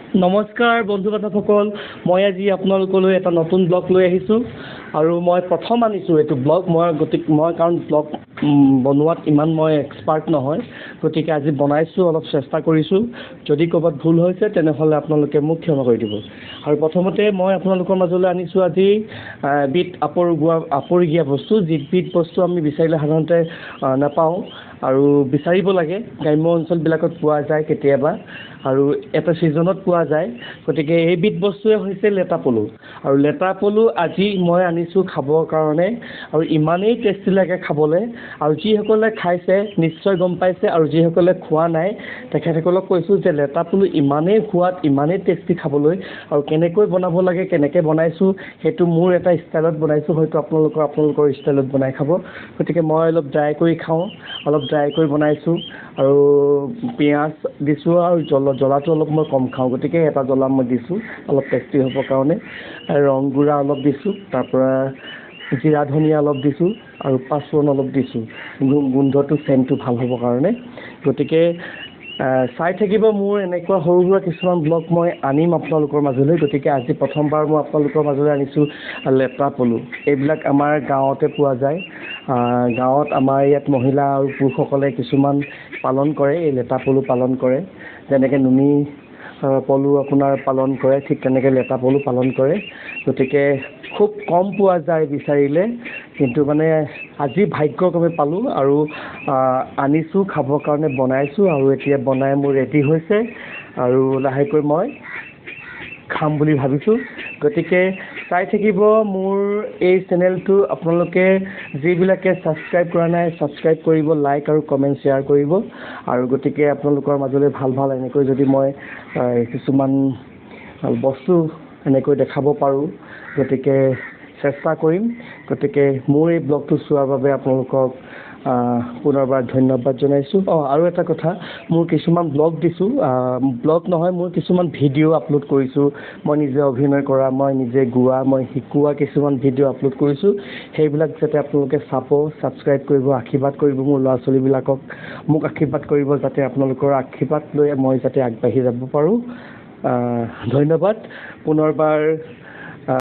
নমস্কাৰ বন্ধু বান্ধৱসকল, মই আজি আপোনালোকলৈ এটা নতুন ব্লগ লৈ আহিছোঁ আৰু মই প্ৰথম আনিছোঁ এইটো ব্লগ। মই কাৰণ ব্লগ বনোৱাত ইমান মই এক্সপাৰ্ট নহয়, গতিকে আজি বনাইছোঁ, অলপ চেষ্টা কৰিছোঁ। যদি ক'ৰবাত ভুল হৈছে তেনেহ'লে আপোনালোকে মোক ক্ষমা কৰি দিব। আৰু প্ৰথমতে মই আপোনালোকৰ মাজলৈ আনিছোঁ আজি এবিধ আপুৰুগীয়া বস্তু, যিবিধ বস্তু আমি বিচাৰিলে সাধাৰণতে নাপাওঁ আৰু বিচাৰিব লাগে। গ্ৰাম্য অঞ্চলবিলাকত পোৱা যায় কেতিয়াবা আৰু এটা ছিজনত পোৱা যায়। গতিকে এইবিধ বস্তুৱে হৈছে লেটা পলু। আৰু লেটা পলু আজি মই আনিছোঁ খাবৰ কাৰণে, আৰু ইমানেই টেষ্টি লাগে খাবলৈ। আৰু যিসকলে খাইছে নিশ্চয় গম পাইছে, আৰু যিসকলে খোৱা নাই তেখেতসকলক কৈছোঁ যে লেটা পলু ইমানেই সোৱাদ, ইমানেই টেষ্টি খাবলৈ। আৰু কেনেকৈ বনাব লাগে, কেনেকৈ বনাইছোঁ সেইটো মোৰ এটা ষ্টাইলত বনাইছোঁ, হয়তো আপোনালোকৰ ষ্টাইলত বনাই খাব। গতিকে মই অলপ ড্ৰাই কৰি খাওঁ, অলপ ড্ৰাই কৰি বনাইছোঁ। আৰু পিঁয়াজ দিছোঁ আৰু জ্বলাটো অলপ মই কম খাওঁ, গতিকে এটা জ্বলা মই দিছোঁ অলপ টেষ্টি হ'বৰ কাৰণে। ৰং গুড়া অলপ দিছোঁ, তাৰপৰা জিৰা ধনিয়া অলপ দিছোঁ আৰু পাঁচফোৰণ অলপ দিছোঁ, গোন্ধটো চেণ্টটো ভাল হ'বৰ কাৰণে। গতিকে চাই থাকিব, মোৰ এনেকুৱা সৰু সুৰা কিছুমান ব্লগ মই আনিম আপোনালোকৰ মাজলৈ। গতিকে আজি প্ৰথমবাৰ মই আপোনালোকৰ মাজলৈ আনিছোঁ লেটা পলু। এইবিলাক আমাৰ গাঁৱতে পোৱা যায়। গাঁৱত আমাৰ ইয়াত মহিলা আৰু পুৰুষসকলে কিছুমান পালন কৰে, এই লেটা পলু পালন কৰে। যেনেকৈ নুনি পলু আপোনাৰ পালন কৰে, ঠিক তেনেকৈ লেটা পলু পালন কৰে। গতিকে খুব কম পোৱা যায় বিচাৰিলে, কিন্তু মানে আজি ভাগ্যক্ৰমে পালোঁ আৰু আনিছোঁ খাবৰ কাৰণে, বনাইছোঁ আৰু এতিয়া বনাই মোৰ ৰেডি হৈছে আৰু লাহেকৈ মই খাম বুলি ভাবিছোঁ। গতিকে চাই থাকিব মোৰ এই চেনেলটো। আপোনালোকে যিবিলাকে ছাবস্ক্ৰাইব কৰা নাই ছাবস্ক্ৰাইব কৰিব, লাইক আৰু কমেণ্ট শ্বেয়াৰ কৰিব। আৰু গতিকে আপোনালোকৰ মাজলৈ ভাল এনেকৈ যদি মই কিছুমান বস্তু এনেকৈ দেখাব পাৰোঁ, গতিকে চেষ্টা কৰিম। গতিকে মোৰ এই ব্লগটো চোৱাৰ বাবে আপোনালোকক পুনৰবাৰ ধন্যবাদ জনাইছোঁ। আৰু এটা কথা, মোৰ কিছুমান ব্লগ দিছোঁ, ব্লগ নহয়, মোৰ কিছুমান ভিডিঅ' আপলোড কৰিছোঁ। মই নিজে অভিনয় কৰা, মই নিজে গোৱা, মই শিকোৱা কিছুমান ভিডিঅ' আপলোড কৰিছোঁ। সেইবিলাক যাতে আপোনালোকে চাব, ছাবস্ক্ৰাইব কৰিব, আশীৰ্বাদ কৰিব মোৰ ল'ৰা ছোৱালীবিলাকক। মোক আশীৰ্বাদ কৰিব যাতে আপোনালোকৰ আশীৰ্বাদ লৈ মই যাতে আগবাঢ়ি যাব পাৰোঁ। ধন্যবাদ পুনৰবাৰ।